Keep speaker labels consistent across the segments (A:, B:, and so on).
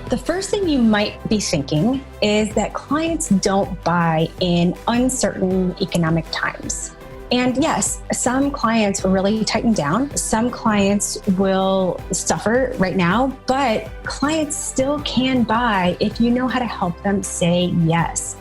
A: The first thing you might be thinking is that clients don't buy in uncertain economic times. And yes, some clients will really tighten down. Some clients will suffer right now, but clients still can buy if you know how to help them say yes.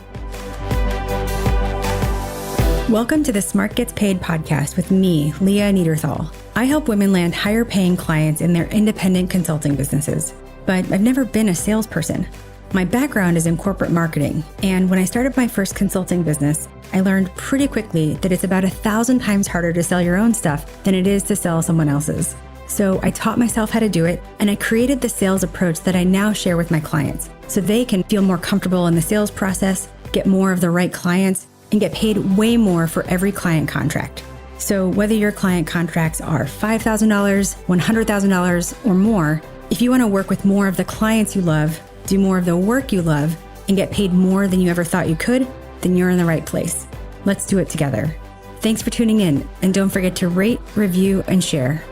B: Welcome to the Smart Gets Paid podcast with me, Leah Niederthal. I help women land higher paying clients in their independent consulting businesses. But I've never been a salesperson. My background is in corporate marketing, and when I started my first consulting business, I learned pretty quickly that it's about 1,000 times harder to sell your own stuff than it is to sell someone else's. So I taught myself how to do it, and I created the sales approach that I now share with my clients, so they can feel more comfortable in the sales process, get more of the right clients, and get paid way more for every client contract. So whether your client contracts are $5,000, $100,000, or more, if you want to work with more of the clients you love, do more of the work you love, and get paid more than you ever thought you could, then you're in the right place. Let's do it together. Thanks for tuning in, and don't forget to rate, review, and share.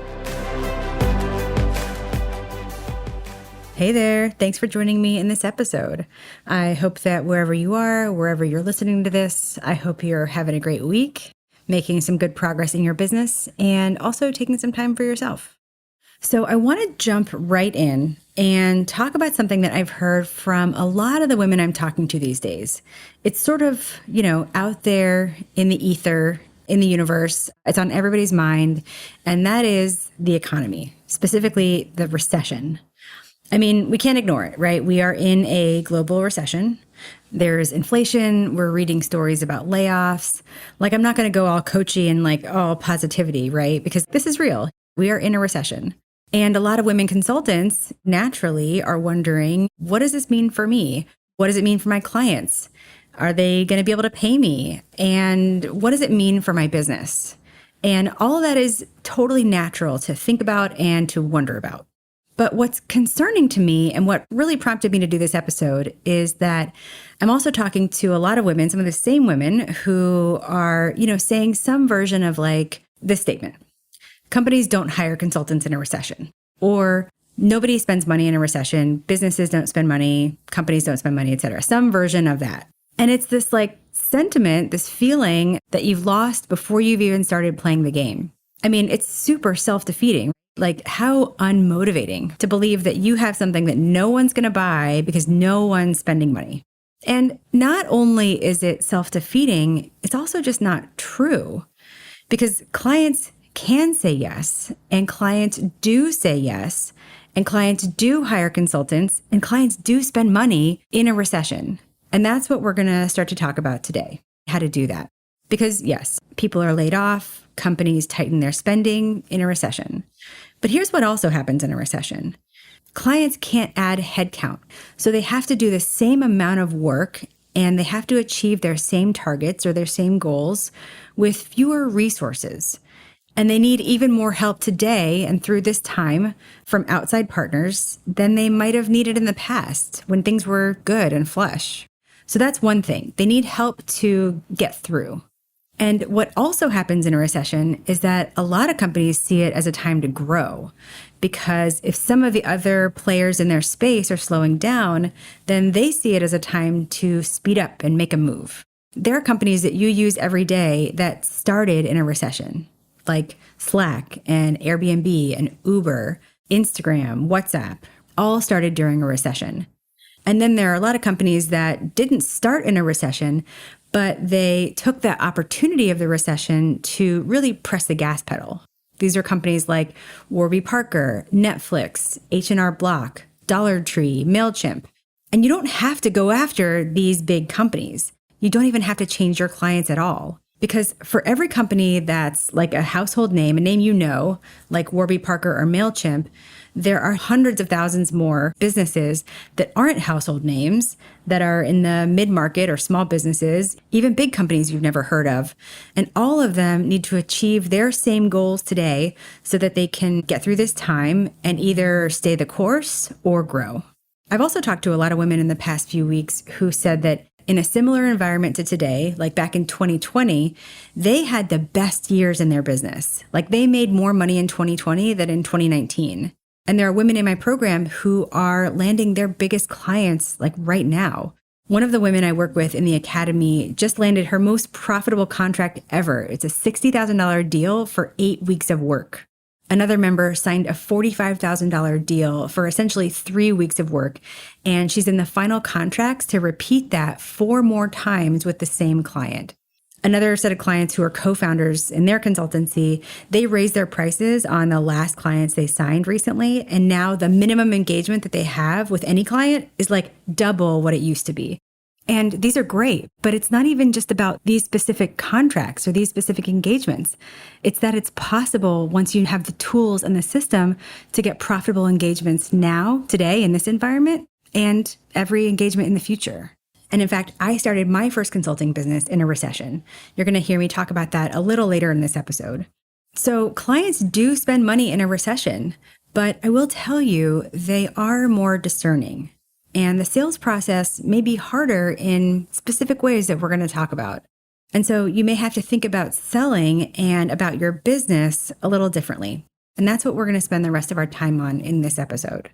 B: Hey there, thanks for joining me in this episode. I hope that wherever you are, wherever you're listening to this, I hope you're having a great week, making some good progress in your business, and also taking some time for yourself. So I want to jump right in and talk about something that I've heard from a lot of the women I'm talking to these days. It's sort of, out there in the ether, in the universe. It's on everybody's mind, and that is the economy, specifically the recession. I mean, we can't ignore it, right? We are in a global recession. There's inflation. We're reading stories about layoffs. I'm not going to go all coachy and all positivity, right? Because this is real. We are in a recession. And a lot of women consultants naturally are wondering, what does this mean for me? What does it mean for my clients? Are they going to be able to pay me? And what does it mean for my business? And all of that is totally natural to think about and to wonder about. But what's concerning to me and what really prompted me to do this episode is that I'm also talking to a lot of women, some of the same women who are, saying some version of this statement. Companies don't hire consultants in a recession, or nobody spends money in a recession. Businesses don't spend money, companies don't spend money, et cetera. Some version of that. And it's this sentiment, this feeling that you've lost before you've even started playing the game. I mean, it's super self-defeating. How unmotivating to believe that you have something that no one's going to buy because no one's spending money. And not only is it self-defeating, it's also just not true, because clients can say yes, and clients do say yes, and clients do hire consultants, and clients do spend money in a recession. And that's what we're going to start to talk about today, how to do that. Because yes, people are laid off, companies tighten their spending in a recession. But here's what also happens in a recession. Clients can't add headcount, so they have to do the same amount of work, and they have to achieve their same targets or their same goals with fewer resources. And they need even more help today and through this time from outside partners than they might have needed in the past when things were good and flush. So that's one thing. They need help to get through. And what also happens in a recession is that a lot of companies see it as a time to grow, because if some of the other players in their space are slowing down, then they see it as a time to speed up and make a move. There are companies that you use every day that started in a recession, like Slack and Airbnb and Uber, Instagram, WhatsApp, all started during a recession. And then there are a lot of companies that didn't start in a recession, but they took the opportunity of the recession to really press the gas pedal. These are companies like Warby Parker, Netflix, H&R Block, Dollar Tree, MailChimp. And you don't have to go after these big companies. You don't even have to change your clients at all. Because for every company that's like a household name, a name like Warby Parker or MailChimp, there are hundreds of thousands more businesses that aren't household names, that are in the mid-market or small businesses, even big companies you've never heard of. And all of them need to achieve their same goals today so that they can get through this time and either stay the course or grow. I've also talked to a lot of women in the past few weeks who said that in a similar environment to today, like back in 2020, they had the best years in their business. Like they made more money in 2020 than in 2019. And there are women in my program who are landing their biggest clients like right now. One of the women I work with in the academy just landed her most profitable contract ever. It's a $60,000 deal for 8 weeks of work. Another member signed a $45,000 deal for essentially 3 weeks of work, and she's in the final contracts to repeat that 4 more times with the same client. Another set of clients who are co-founders in their consultancy, they raised their prices on the last clients they signed recently, and now the minimum engagement that they have with any client is like double what it used to be. And these are great, but it's not even just about these specific contracts or these specific engagements. It's that it's possible once you have the tools and the system to get profitable engagements now, today, in this environment, and every engagement in the future. And in fact, I started my first consulting business in a recession. You're going to hear me talk about that a little later in this episode. So clients do spend money in a recession, but I will tell you, they are more discerning. And the sales process may be harder in specific ways that we're going to talk about. And so you may have to think about selling and about your business a little differently. And that's what we're going to spend the rest of our time on in this episode.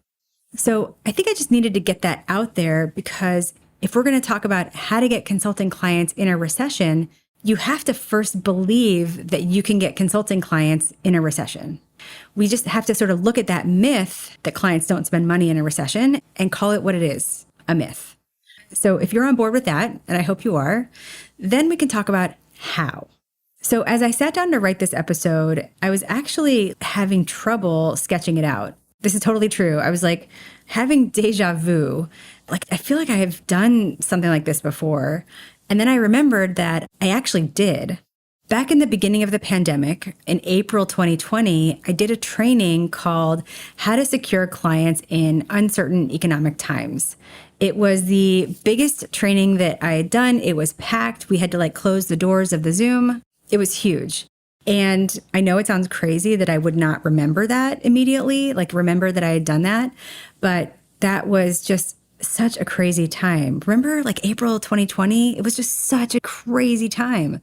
B: So I think I just needed to get that out there because if we're going to talk about how to get consulting clients in a recession, you have to first believe that you can get consulting clients in a recession. We just have to sort of look at that myth that clients don't spend money in a recession and call it what it is, a myth. So if you're on board with that, and I hope you are, then we can talk about how. So as I sat down to write this episode, I was actually having trouble sketching it out. This is totally true. I was like having deja vu. Like, I feel like I have done something like this before. And then I remembered that I actually did. Back in the beginning of the pandemic, in April 2020, I did a training called How to Secure Clients in Uncertain Economic Times. It was the biggest training that I had done. It was packed. We had to close the doors of the Zoom. It was huge. And I know it sounds crazy that I would not remember that immediately, remember that I had done that. But that was just such a crazy time. Remember April 2020? It was just such a crazy time.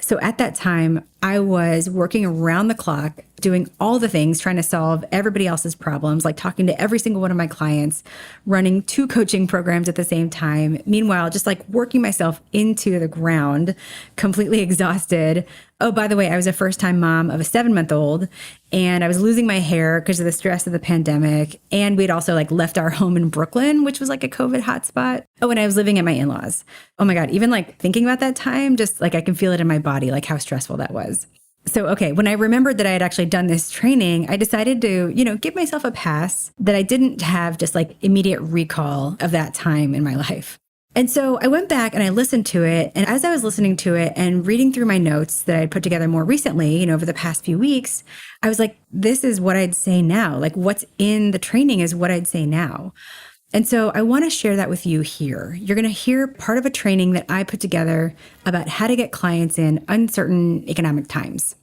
B: So at that time, I was working around the clock, doing all the things, trying to solve everybody else's problems, talking to every single one of my clients, running 2 coaching programs at the same time. Meanwhile, just working myself into the ground, completely exhausted. Oh, by the way, I was a first-time mom of a 7-month-old, and I was losing my hair because of the stress of the pandemic. And we'd also left our home in Brooklyn, which was a COVID hotspot. Oh, and I was living at my in-laws. Oh my God, even thinking about that time, just I can feel it in my body, how stressful that was. So, okay, when I remembered that I had actually done this training, I decided to, give myself a pass that I didn't have just immediate recall of that time in my life. And so I went back and I listened to it. And as I was listening to it and reading through my notes that I had put together more recently, over the past few weeks, I was like, this is what I'd say now. What's in the training is what I'd say now. And so I want to share that with you here. You're going to hear part of a training that I put together about how to get clients in uncertain economic times.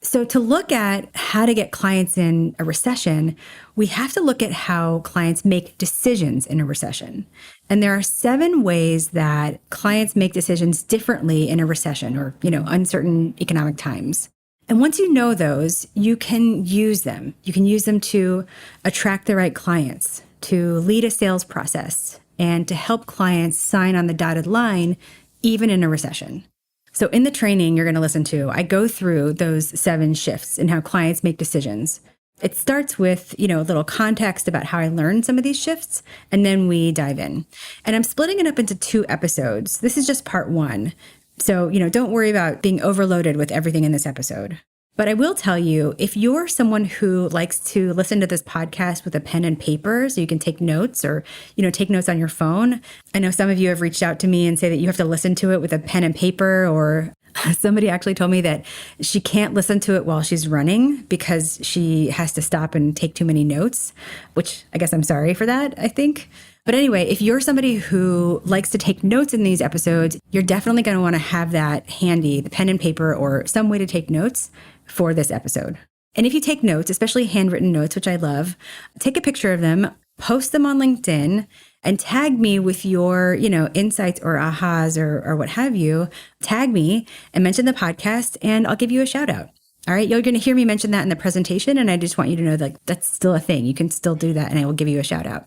B: So to look at how to get clients in a recession, we have to look at how clients make decisions in a recession. And there are 7 ways that clients make decisions differently in a recession or, uncertain economic times. And once you know those, you can use them. You can use them to attract the right clients, to lead a sales process, and to help clients sign on the dotted line, even in a recession. So in the training you're going to listen to, I go through those 7 shifts in how clients make decisions. It starts with, a little context about how I learned some of these shifts, and then we dive in. And I'm splitting it up into 2 episodes. This is just part 1. So, don't worry about being overloaded with everything in this episode. But I will tell you, if you're someone who likes to listen to this podcast with a pen and paper so you can take notes or, take notes on your phone. I know some of you have reached out to me and say that you have to listen to it with a pen and paper, or somebody actually told me that she can't listen to it while she's running because she has to stop and take too many notes, which I guess I'm sorry for that, I think. But anyway, if you're somebody who likes to take notes in these episodes, you're definitely going to want to have that handy, the pen and paper or some way to take notes for this episode. And if you take notes, especially handwritten notes, which I love, take a picture of them, post them on LinkedIn, and tag me with your, insights or ahas or what have you. Tag me and mention the podcast, and I'll give you a shout out. All right. You're going to hear me mention that in the presentation. And I just want you to know that that's still a thing. You can still do that. And I will give you a shout out.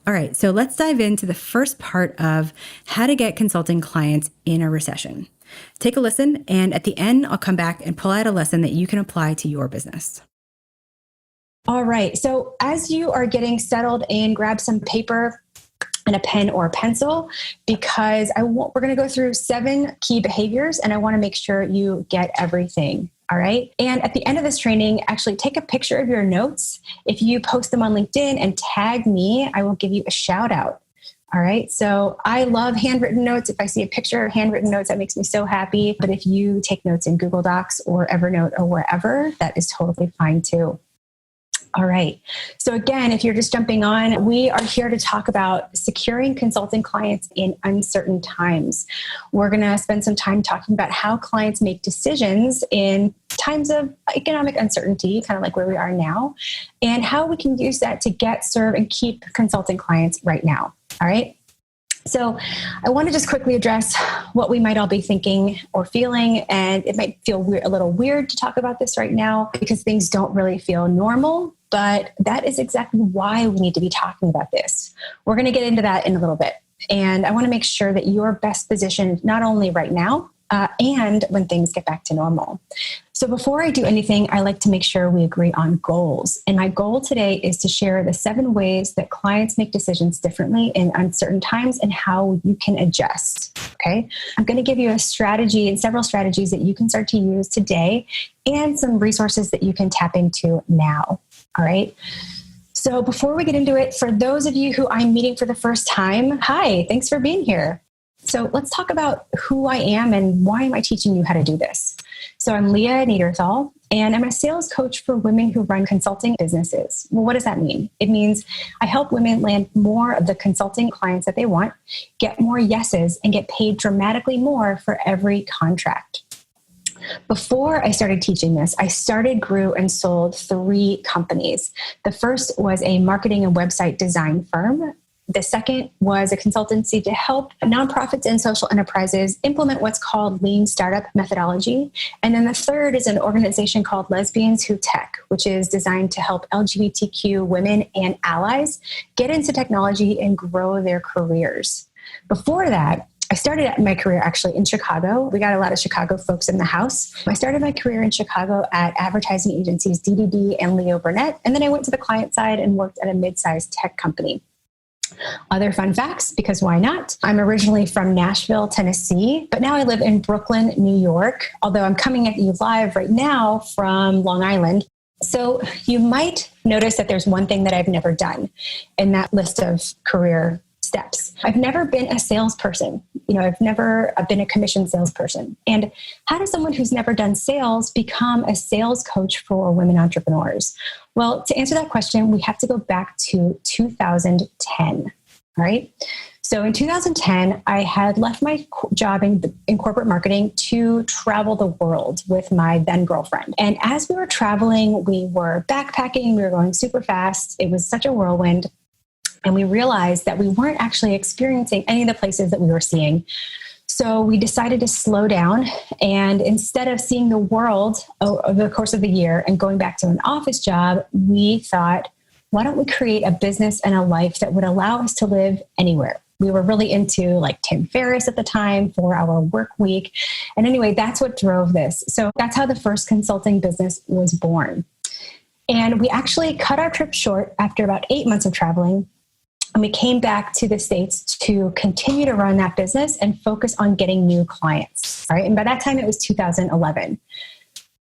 B: All right. So let's dive into the first part of how to get consulting clients in a recession. Take a listen. And at the end, I'll come back and pull out a lesson that you can apply to your business.
A: All right. So as you are getting settled in, grab some paper and a pen or a pencil, because we're going to go through 7 key behaviors, and I want to make sure you get everything. All right. And at the end of this training, actually take a picture of your notes. If you post them on LinkedIn and tag me, I will give you a shout out. All right. So I love handwritten notes. If I see a picture of handwritten notes, that makes me so happy. But if you take notes in Google Docs or Evernote or wherever, that is totally fine too. All right. So again, if you're just jumping on, we are here to talk about securing consulting clients in uncertain times. We're going to spend some time talking about how clients make decisions in times of economic uncertainty, kind of like where we are now, and how we can use that to get, serve, and keep consulting clients right now. All right. So I want to just quickly address what we might all be thinking or feeling. And it might feel a little weird to talk about this right now because things don't really feel normal, but that is exactly why we need to be talking about this. We're going to get into that in a little bit. And I want to make sure that you're best positioned, not only right now, and when things get back to normal. So before I do anything, I like to make sure we agree on goals. And my goal today is to share the 7 ways that clients make decisions differently in uncertain times and how you can adjust. Okay. I'm going to give you a strategy and several strategies that you can start to use today and some resources that you can tap into now. All right. So before we get into it, for those of you who I'm meeting for the first time, hi, thanks for being here. So let's talk about who I am and why am I teaching you how to do this. So I'm Leah Niederthal, and I'm a sales coach for women who run consulting businesses. Well, what does that mean? It means I help women land more of the consulting clients that they want, get more yeses, and get paid dramatically more for every contract. Before I started teaching this, I started, grew, and sold 3 companies. The first was a marketing and website design firm. The second was a consultancy to help nonprofits and social enterprises implement what's called lean startup methodology. And then the third is an organization called Lesbians Who Tech, which is designed to help LGBTQ women and allies get into technology and grow their careers. Before that, I started my career actually in Chicago. We got a lot of Chicago folks in the house. I started my career in Chicago at advertising agencies DDD and Leo Burnett. And then I went to the client side and worked at a mid-sized tech company. Other fun facts, because why not? I'm originally from Nashville, Tennessee, but now I live in Brooklyn, New York, although I'm coming at you live right now from Long Island. So you might notice that there's one thing that I've never done in that list of career steps. I've never been a salesperson. I've never been a commission salesperson. And how does someone who's never done sales become a sales coach for women entrepreneurs? Well, to answer that question, we have to go back to 2010. All right. So in 2010, I had left my job in corporate marketing to travel the world with my then girlfriend. And as we were traveling, we were backpacking, we were going super fast. It was such a whirlwind. And we realized that we weren't actually experiencing any of the places that we were seeing. So we decided to slow down. And instead of seeing the world over the course of the year and going back to an office job, we thought, why don't we create a business and a life that would allow us to live anywhere? We were really into like Tim Ferriss at the time, 4-hour work week. And anyway, that's what drove this. So that's how the first consulting business was born. And we actually cut our trip short after about 8 months of traveling. And we came back to the States to continue to run that business and focus on getting new clients. Right. And by that time, it was 2011.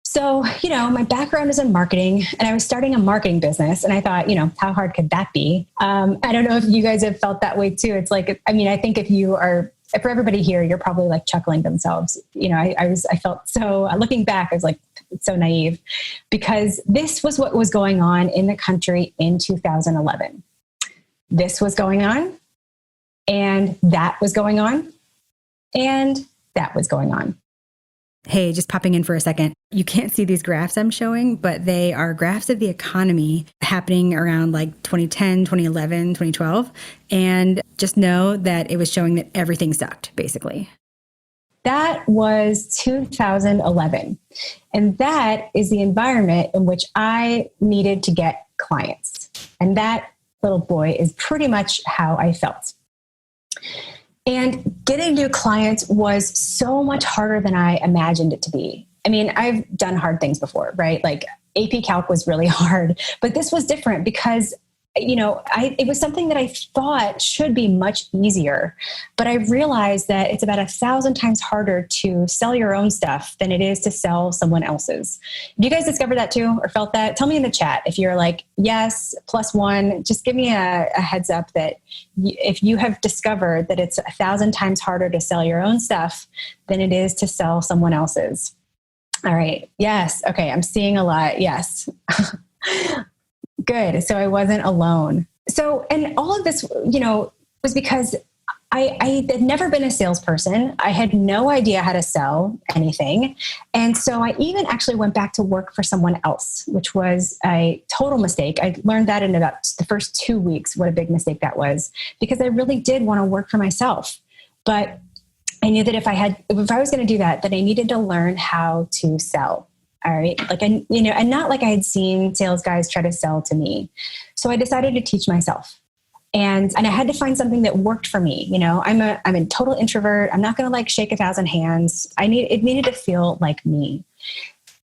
A: So, my background is in marketing and I was starting a marketing business. And I thought, how hard could that be? I don't know if you guys have felt that way too. It's like, I think if you are, for everybody here, you're probably like chuckling themselves. I felt so, looking back, I was like, it's so naive because this was what was going on in the country in 2011. This was going on, and that was going on, and that was going on.
B: Hey, just popping in for a second. You can't see these graphs I'm showing, but they are graphs of the economy happening around like 2010, 2011, 2012. And just know that it was showing that everything sucked, basically.
A: That was 2011. And that is the environment in which I needed to get clients. And that, little boy, is pretty much how I felt. And getting new clients was so much harder than I imagined it to be. I mean, I've done hard things before, right? Like AP Calc was really hard, but this was different because, it was something that I thought should be much easier, but I realized that it's about 1,000 times harder to sell your own stuff than it is to sell someone else's. Have you guys discovered that too, or felt that? Tell me in the chat if you're like, yes, +1, just give me a heads up that if you have discovered that it's 1,000 times harder to sell your own stuff than it is to sell someone else's. All right. Yes. Okay. I'm seeing a lot. Yes. Good. So I wasn't alone. So, and all of this, was because I had never been a salesperson. I had no idea how to sell anything. And so I even actually went back to work for someone else, which was a total mistake. I learned that in about the first 2 weeks, what a big mistake that was, because I really did want to work for myself. But I knew that if I was going to do that, then I needed to learn how to sell. All right. And not like I had seen sales guys try to sell to me. So I decided to teach myself, and I had to find something that worked for me. I'm a total introvert. I'm not going to shake 1,000 hands. It needed to feel like me.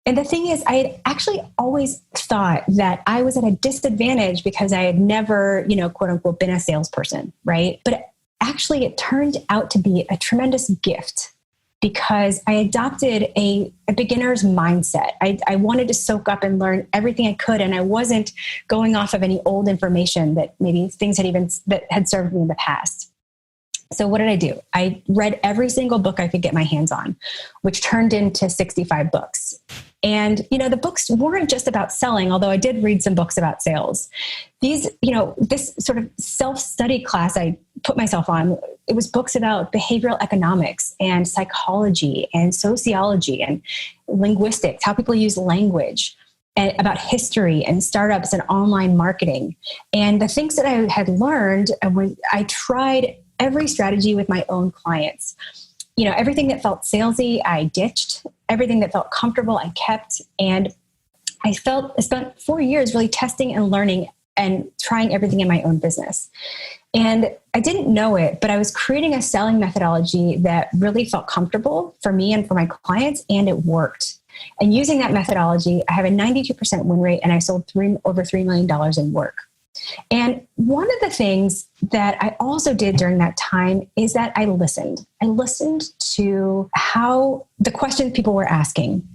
A: And the thing is, I had actually always thought that I was at a disadvantage because I had never, quote unquote, been a salesperson. Right. But actually it turned out to be a tremendous gift, because I adopted a beginner's mindset. I wanted to soak up and learn everything I could. And I wasn't going off of any old information that maybe things that had served me in the past. So what did I do? I read every single book I could get my hands on, which turned into 65 books. And, the books weren't just about selling, although I did read some books about sales. These, this sort of self-study class I put myself on, it was books about behavioral economics and psychology and sociology and linguistics, how people use language, and about history and startups and online marketing. And the things that I had learned, when I tried every strategy with my own clients. Everything that felt salesy, I ditched. Everything that felt comfortable, I kept. And I spent 4 years really testing and learning and trying everything in my own business. And I didn't know it, but I was creating a selling methodology that really felt comfortable for me and for my clients, and it worked. And using that methodology, I have a 92% win rate, and I sold over $3 million in work. And one of the things that I also did during that time is that I listened. I listened to how the questions people were asking.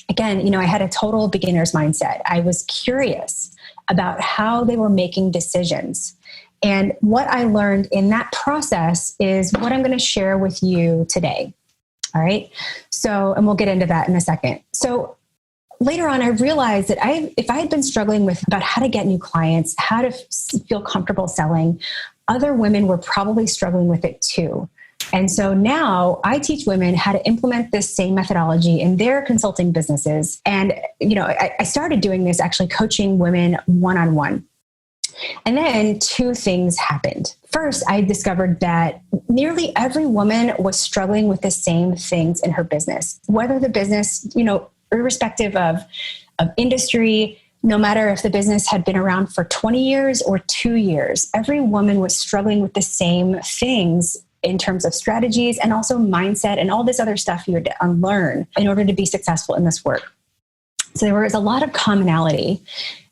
A: Again, I had a total beginner's mindset. I was curious about how they were making decisions. And what I learned in that process is what I'm going to share with you today. All right. So, and we'll get into that in a second. So later on, I realized that if I had been struggling about how to get new clients, how to feel comfortable selling, other women were probably struggling with it too. And so now I teach women how to implement this same methodology in their consulting businesses. And, I started doing this, actually coaching women one-on-one. And then two things happened. First, I discovered that nearly every woman was struggling with the same things in her business, whether the business, irrespective of industry, no matter if the business had been around for 20 years or 2 years, every woman was struggling with the same things in terms of strategies and also mindset and all this other stuff you had to unlearn in order to be successful in this work. So there was a lot of commonality.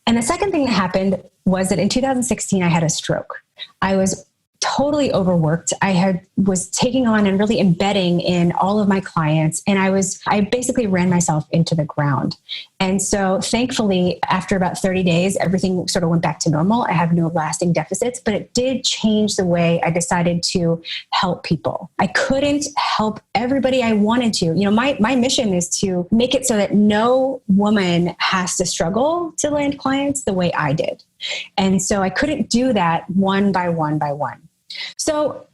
A: And the second thing that happened was that in 2016, I had a stroke. I was totally overworked. I was taking on and really embedding in all of my clients. And I basically ran myself into the ground. And so thankfully, after about 30 days, everything sort of went back to normal. I have no lasting deficits, but it did change the way I decided to help people. I couldn't help everybody I wanted to. My mission is to make it so that no woman has to struggle to land clients the way I did. And so I couldn't do that one by one by one. So,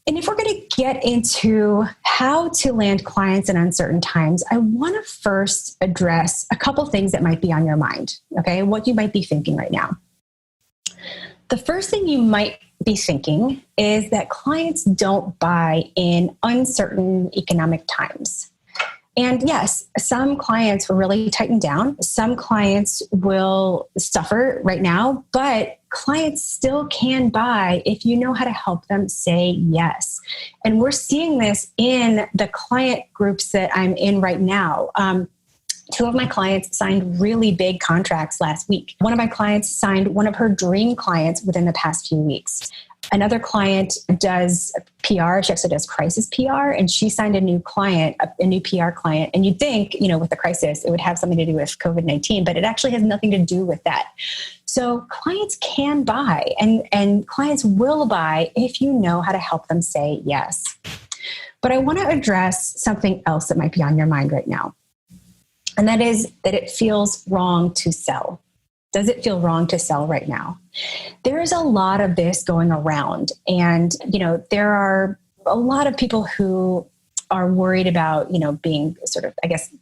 A: and if we're going to get into how to land clients in uncertain times, I want to first address a couple things that might be on your mind, okay? What you might be thinking right now. The first thing you might be thinking is that clients don't buy in uncertain economic times. And yes, some clients will really tighten down. Some clients will suffer right now, but clients still can buy if you know how to help them say yes. And we're seeing this in the client groups that I'm in right now. Two of my clients signed really big contracts last week. One of my clients signed one of her dream clients within the past few weeks. Another client does PR. She actually does crisis PR, and she signed a new client, a new PR client. And you'd think, with the crisis, it would have something to do with COVID-19, but it actually has nothing to do with that. So clients can buy, and clients will buy if you know how to help them say yes. But I want to address something else that might be on your mind right now. And that is that it feels wrong to sell. Does it feel wrong to sell right now? There is a lot of this going around. And, there are a lot of people who are worried about, being sort of,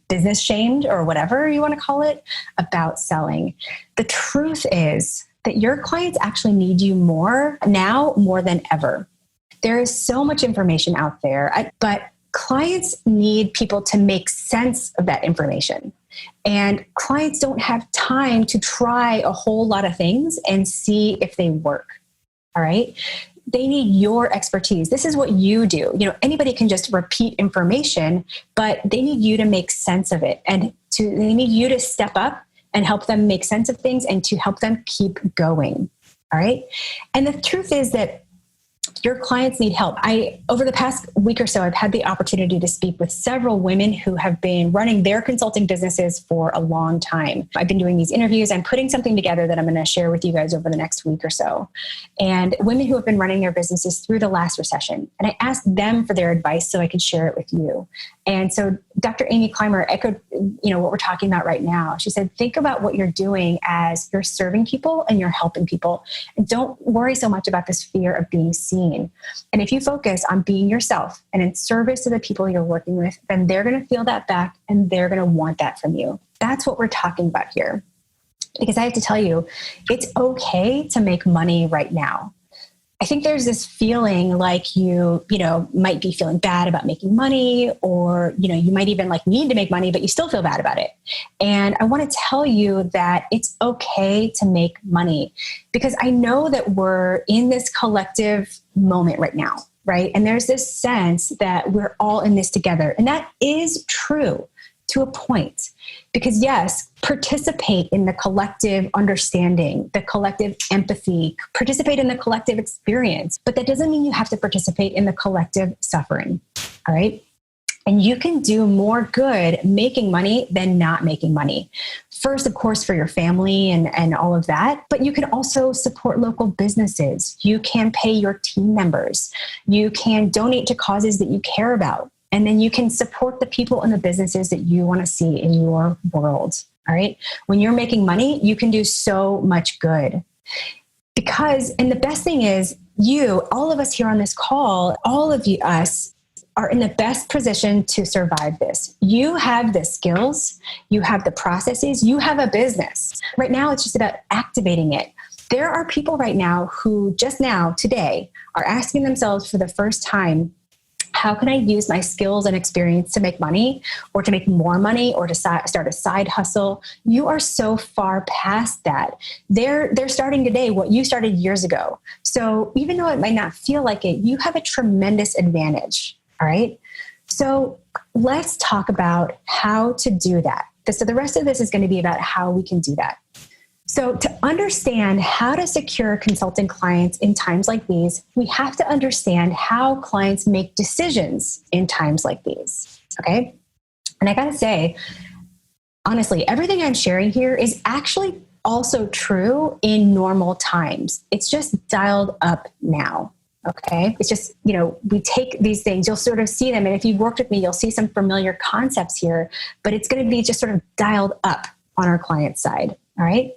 A: business shamed or whatever you want to call it about selling. The truth is that your clients actually need you more now, more than ever. There is so much information out there, but clients need people to make sense of that information. And clients don't have time to try a whole lot of things and see if they work. All right. They need your expertise. This is what you do. Anybody can just repeat information, but they need you to make sense of it. And they need you to step up and help them make sense of things and to help them keep going. All right. And the truth is that your clients need help. Over the past week or so, I've had the opportunity to speak with several women who have been running their consulting businesses for a long time. I've been doing these interviews. I'm putting something together that I'm going to share with you guys over the next week or so. And women who have been running their businesses through the last recession. And I asked them for their advice so I could share it with you. And so Dr. Amy Clymer echoed, what we're talking about right now. She said, think about what you're doing as you're serving people and you're helping people. And don't worry so much about this fear of being seen. And if you focus on being yourself and in service to the people you're working with, then they're going to feel that back and they're going to want that from you. That's what we're talking about here. Because I have to tell you, it's okay to make money right now. I think there's this feeling like you might be feeling bad about making money, or, you might even need to make money, but you still feel bad about it. And I want to tell you that it's okay to make money, because I know that we're in this collective moment right now, right? And there's this sense that we're all in this together. And that is true to a point. Because yes, participate in the collective understanding, the collective empathy, participate in the collective experience, but that doesn't mean you have to participate in the collective suffering, all right? And you can do more good making money than not making money. First, of course, for your family and all of that, but you can also support local businesses. You can pay your team members. You can donate to causes that you care about. And then you can support the people and the businesses that you want to see in your world. All right. When you're making money, you can do so much good. And the best thing is all of us here on this call, all of us are in the best position to survive this. You have the skills, you have the processes, you have a business. Right now, it's just about activating it. There are people right now who just now, today, are asking themselves for the first time, how can I use my skills and experience to make money, or to make more money, or to start a side hustle? You are so far past that. They're starting today what you started years ago. So even though it might not feel like it, you have a tremendous advantage. All right. So let's talk about how to do that. So the rest of this is going to be about how we can do that. So to understand how to secure consulting clients in times like these, we have to understand how clients make decisions in times like these, okay? And I gotta say, honestly, everything I'm sharing here is actually also true in normal times. It's just dialed up now, okay? It's just, we take these things, you'll sort of see them, and if you've worked with me, you'll see some familiar concepts here, but it's gonna be just sort of dialed up on our client side, all right?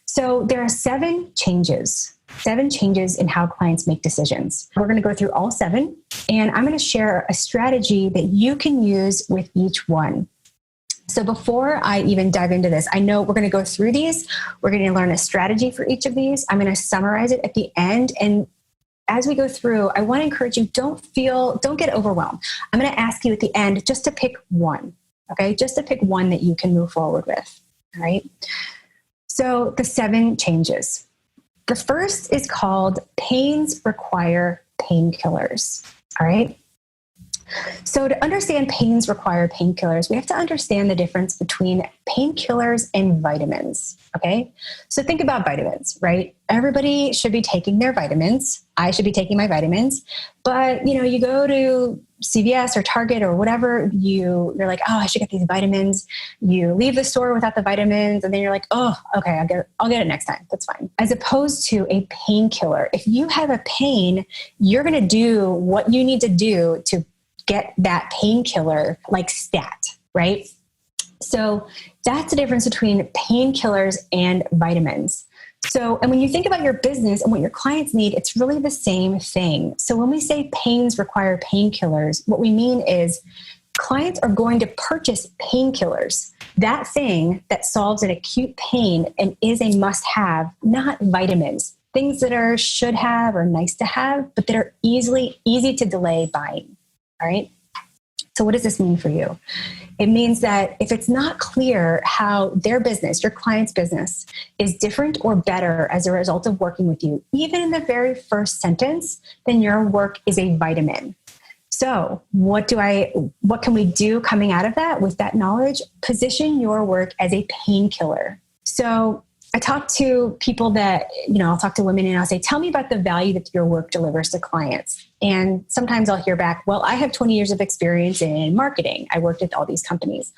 A: So there are 7 changes in how clients make decisions. We're going to go through all 7, and I'm going to share a strategy that you can use with each one. So before I even dive into this, I know we're going to go through these. We're going to learn a strategy for each of these. I'm going to summarize it at the end. And as we go through, I want to encourage you, don't get overwhelmed. I'm going to ask you at the end just to pick one, okay? Just to pick one that you can move forward with, all right? So the 7 changes. The first is called pains require painkillers, all right? So to understand pains require painkillers, we have to understand the difference between painkillers and vitamins, okay? So think about vitamins, right? Everybody should be taking their vitamins. I should be taking my vitamins. But, you go to CVS or Target or whatever, you're like, oh, I should get these vitamins. You leave the store without the vitamins, and then you're like, oh, okay, I'll get it next time. That's fine. As opposed to a painkiller. If you have a pain, you're going to do what you need to do to get that painkiller like stat, right? So that's the difference between painkillers and vitamins. So, and when you think about your business and what your clients need, it's really the same thing. So when we say pains require painkillers, what we mean is clients are going to purchase painkillers, that thing that solves an acute pain and is a must-have, not vitamins, things that are should have or nice to have, but that are easy to delay buying. All right. So what does this mean for you? It means that if it's not clear how their business, your client's business, is different or better as a result of working with you, even in the very first sentence, then your work is a vitamin. So what can we do coming out of that with that knowledge? Position your work as a painkiller. So I talk to people that, I'll talk to women and I'll say, tell me about the value that your work delivers to clients. And sometimes I'll hear back, well, I have 20 years of experience in marketing. I worked at all these companies.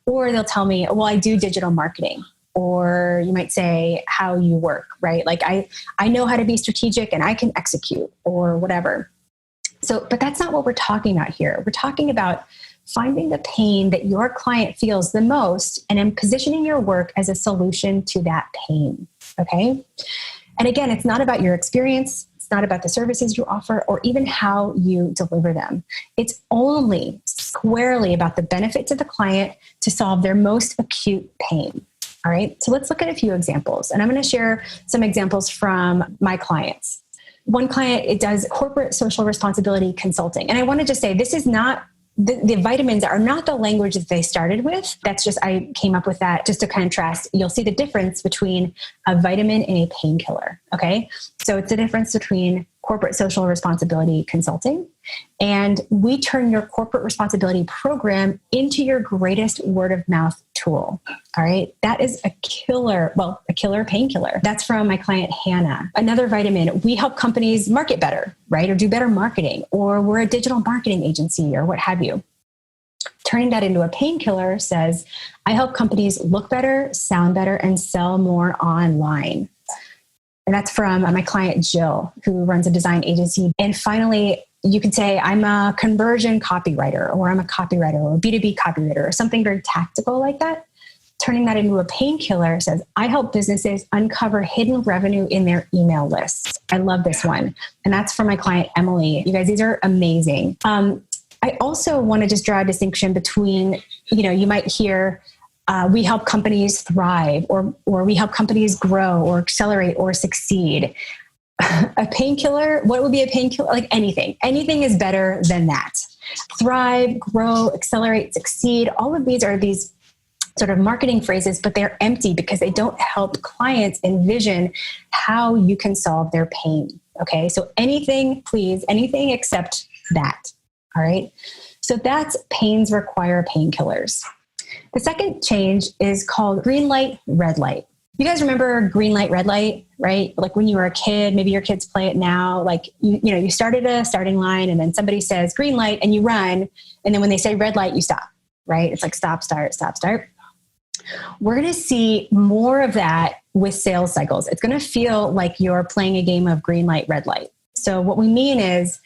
A: Or they'll tell me, well, I do digital marketing. Or you might say how you work, right? Like I know how to be strategic and I can execute or whatever. So, but that's not what we're talking about here. We're talking about finding the pain that your client feels the most and then positioning your work as a solution to that pain, okay? And again, it's not about your experience. It's not about the services you offer or even how you deliver them. It's only squarely about the benefit to the client to solve their most acute pain, all right? So let's look at a few examples. And I'm going to share some examples from my clients. One client, it does corporate social responsibility consulting. And I want to just say, this is not the vitamins are not the language that they started with. That's just, I came up with that just to contrast. You'll see the difference between a vitamin and a painkiller. Okay. So it's the difference between corporate social responsibility consulting, and we turn your corporate responsibility program into your greatest word of mouth tool. All right. That is a killer painkiller. That's from my client, Hannah. Another vitamin, we help companies market better, right? Or do better marketing, or we're a digital marketing agency or what have you. Turning that into a painkiller says, I help companies look better, sound better, and sell more online. And that's from my client, Jill, who runs a design agency. And finally, you could say, I'm a conversion copywriter, or I'm a copywriter, or a B2B copywriter, or something very tactical like that. Turning that into a painkiller says, I help businesses uncover hidden revenue in their email lists. I love this one. And that's from my client, Emily. You guys, these are amazing. I also want to just draw a distinction between, you might hear, we help companies thrive, or we help companies grow or accelerate or succeed. A painkiller, what would be a painkiller? Like anything is better than that. Thrive, grow, accelerate, succeed. All of these are these sort of marketing phrases, but they're empty because they don't help clients envision how you can solve their pain. Okay. So anything except that. All right. So that's pains require painkillers. The second change is called green light, red light. You guys remember green light, red light, right? Like when you were a kid, maybe your kids play it now. Like, you started a starting line and then somebody says green light and you run. And then when they say red light, you stop, right? It's like stop, start, stop, start. We're going to see more of that with sales cycles. It's going to feel like you're playing a game of green light, red light. So what we mean is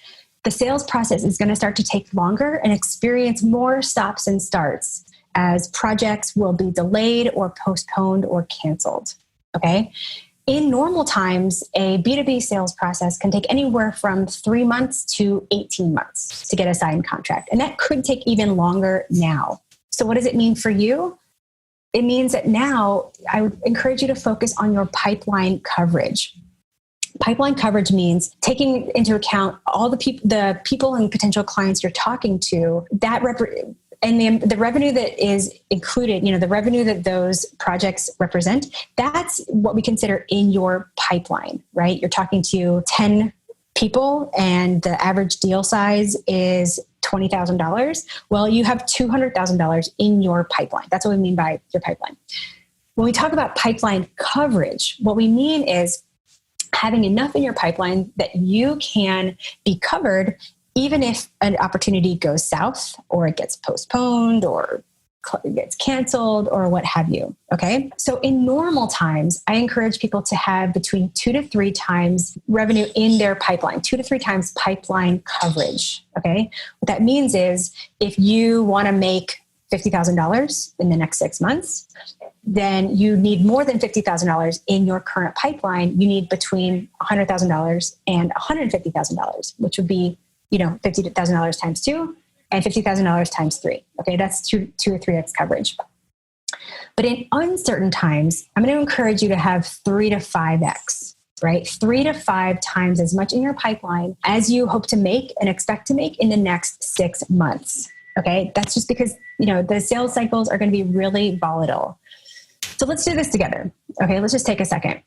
A: the sales process is going to start to take longer and experience more stops and starts, as projects will be delayed or postponed or canceled. Okay. In normal times, a B2B sales process can take anywhere from 3 months to 18 months to get a signed contract. And that could take even longer now. So what does it mean for you? It means that now I would encourage you to focus on your pipeline coverage. Pipeline coverage means taking into account all the people and potential clients you're talking to, and the revenue that is included, the revenue that those projects represent, that's what we consider in your pipeline, right? You're talking to 10 people and the average deal size is $20,000. Well, you have $200,000 in your pipeline. That's what we mean by your pipeline. When we talk about pipeline coverage, what we mean is having enough in your pipeline that you can be covered even if an opportunity goes south or it gets postponed or it gets canceled or what have you. Okay. So in normal times, I encourage people to have between 2 to 3 times revenue in their pipeline, 2 to 3 times pipeline coverage. Okay. What that means is if you want to make $50,000 in the next 6 months, then you need more than $50,000 in your current pipeline. You need between $100,000 and $150,000, which would be, $50,000 times 2 and $50,000 times 3. Okay. That's 2 or 3x coverage. But in uncertain times, I'm going to encourage you to have 3 to 5x, right? 3 to 5 times as much in your pipeline as you hope to make and expect to make in the next 6 months. Okay. That's just because, the sales cycles are going to be really volatile. So let's do this together. Okay. Let's just take a second.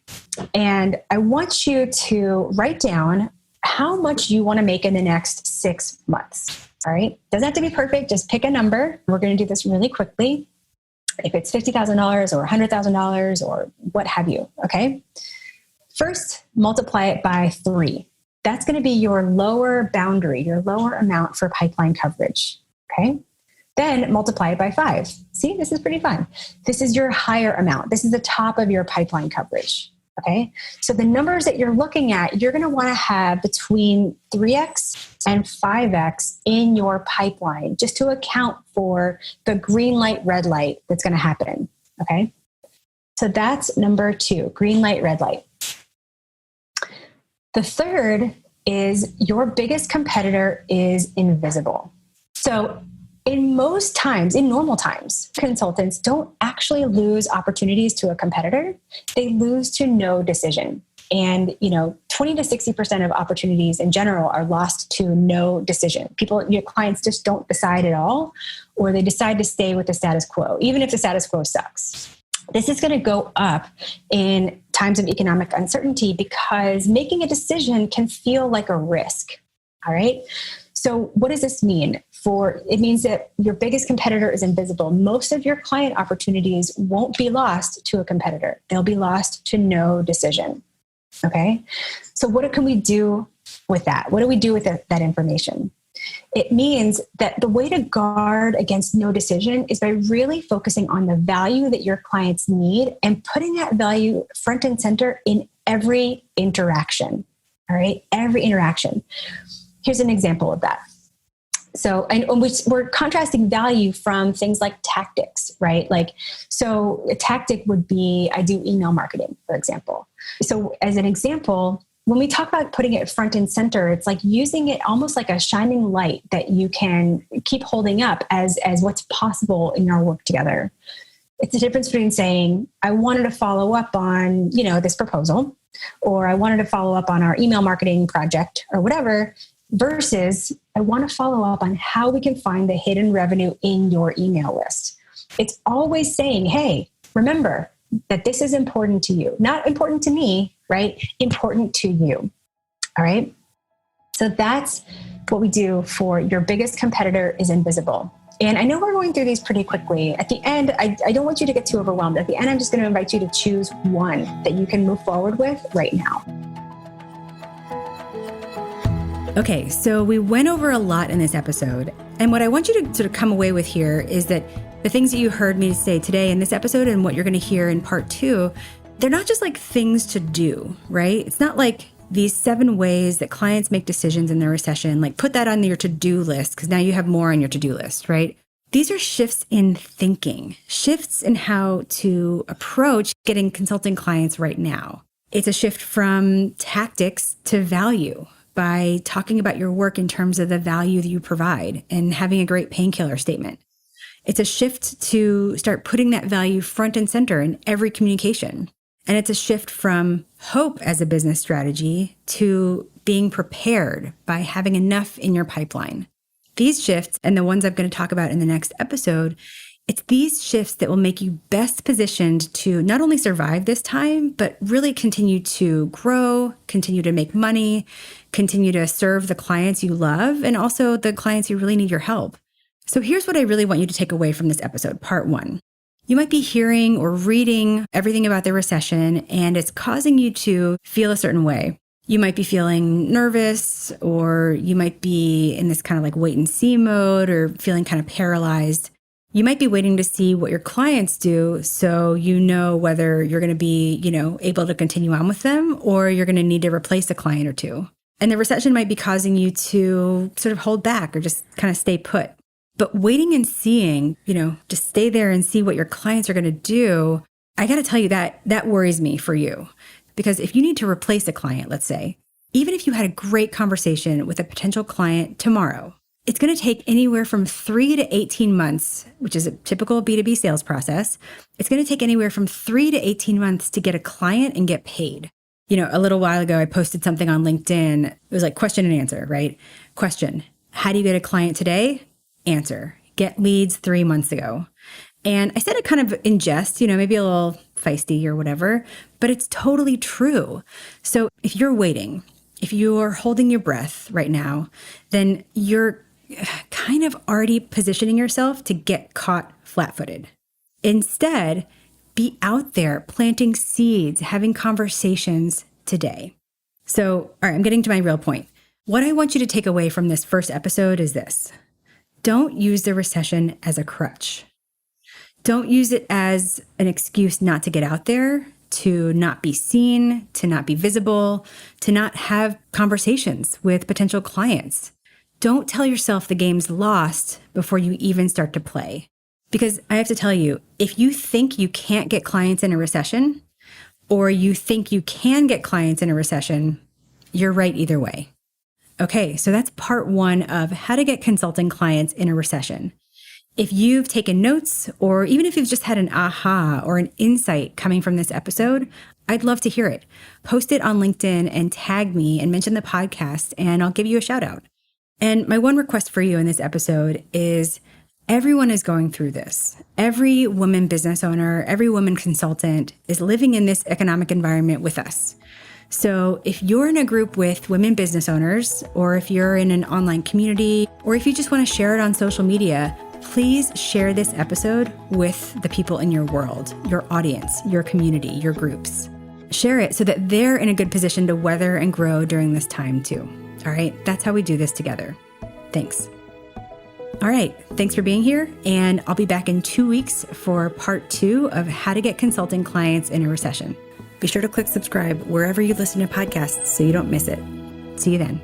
A: And I want you to write down how much you want to make in the next 6 months. All right. Doesn't have to be perfect. Just pick a number. We're going to do this really quickly. If it's $50,000 or $100,000 or what have you. Okay. First, multiply it by 3. That's going to be your lower boundary, your lower amount for pipeline coverage. Okay. Then multiply it by 5. See, this is pretty fun. This is your higher amount. This is the top of your pipeline coverage. Okay. So the numbers that you're looking at, you're going to want to have between 3x and 5x in your pipeline just to account for the green light, red light that's going to happen. Okay. So that's number 2, green light, red light. The third is your biggest competitor is invisible. So in normal times, consultants don't actually lose opportunities to a competitor. They lose to no decision. And, 20 to 60% of opportunities in general are lost to no decision. Your clients just don't decide at all, or they decide to stay with the status quo, even if the status quo sucks. This is going to go up in times of economic uncertainty because making a decision can feel like a risk. All right. So what does this mean? It means that your biggest competitor is invisible. Most of your client opportunities won't be lost to a competitor. They'll be lost to no decision. Okay. So what can we do with that? What do we do with that information? It means that the way to guard against no decision is by really focusing on the value that your clients need and putting that value front and center in every interaction. All right. Every interaction. Here's an example of that. So, and we're contrasting value from things like tactics, right? So a tactic would be, I do email marketing, for example. So as an example, when we talk about putting it front and center, it's like using it almost like a shining light that you can keep holding up as what's possible in our work together. It's the difference between saying, I wanted to follow up on, this proposal, or I wanted to follow up on our email marketing project or whatever, versus I want to follow up on how we can find the hidden revenue in your email list. It's always saying, hey, remember that this is important to you, not important to me, right? Important to you. All right. So that's what we do for your biggest competitor is invisible. And I know we're going through these pretty quickly. At the end, I don't want you to get too overwhelmed. At the end, I'm just going to invite you to choose one that you can move forward with right now.
B: Okay, so we went over a lot in this episode. And what I want you to sort of come away with here is that the things that you heard me say today in this episode and what you're going to hear in part 2, they're not just like things to do, right? It's not like these 7 ways that clients make decisions in the recession, like put that on your to-do list because now you have more on your to-do list, right? These are shifts in thinking, shifts in how to approach getting consulting clients right now. It's a shift from tactics to value by talking about your work in terms of the value that you provide and having a great painkiller statement. It's a shift to start putting that value front and center in every communication. And it's a shift from hope as a business strategy to being prepared by having enough in your pipeline. These shifts, and the ones I'm going to talk about in the next episode, it's these shifts that will make you best positioned to not only survive this time, but really continue to grow, continue to make money, continue to serve the clients you love, and also the clients who really need your help. So here's what I really want you to take away from this episode, part 1. You might be hearing or reading everything about the recession, and it's causing you to feel a certain way. You might be feeling nervous, or you might be in this kind of like wait and see mode, or feeling kind of paralyzed. You might be waiting to see what your clients do so you know whether you're going to be, able to continue on with them, or you're going to need to replace a client or two. And the recession might be causing you to sort of hold back or just kind of stay put. But waiting and seeing, just stay there and see what your clients are going to do, I got to tell you that worries me for you. Because if you need to replace a client, let's say, even if you had a great conversation with a potential client tomorrow, it's going to take anywhere from 3 to 18 months, which is a typical B2B sales process. It's going to take anywhere from 3 to 18 months to get a client and get paid. A little while ago, I posted something on LinkedIn. It was like question and answer, right? Question: how do you get a client today? Answer: get leads 3 months ago. And I said it kind of in jest, maybe a little feisty or whatever, but it's totally true. So if you're waiting, if you're holding your breath right now, then you're kind of already positioning yourself to get caught flat-footed. Instead, be out there planting seeds, having conversations today. So, all right, I'm getting to my real point. What I want you to take away from this first episode is this: don't use the recession as a crutch. Don't use it as an excuse not to get out there, to not be seen, to not be visible, to not have conversations with potential clients. Don't tell yourself the game's lost before you even start to play. Because I have to tell you, if you think you can't get clients in a recession, or you think you can get clients in a recession, you're right either way. Okay, so that's part 1 of how to get consulting clients in a recession. If you've taken notes, or even if you've just had an aha or an insight coming from this episode, I'd love to hear it. Post it on LinkedIn and tag me and mention the podcast, and I'll give you a shout out. And my one request for you in this episode is everyone is going through this. Every woman business owner, every woman consultant is living in this economic environment with us. So if you're in a group with women business owners, or if you're in an online community, or if you just want to share it on social media, please share this episode with the people in your world, your audience, your community, your groups. Share it so that they're in a good position to weather and grow during this time too. All right, that's how we do this together. Thanks. All right, thanks for being here, and I'll be back in 2 weeks for part 2 of how to get consulting clients in a recession. Be sure to click subscribe wherever you listen to podcasts so you don't miss it. See you then.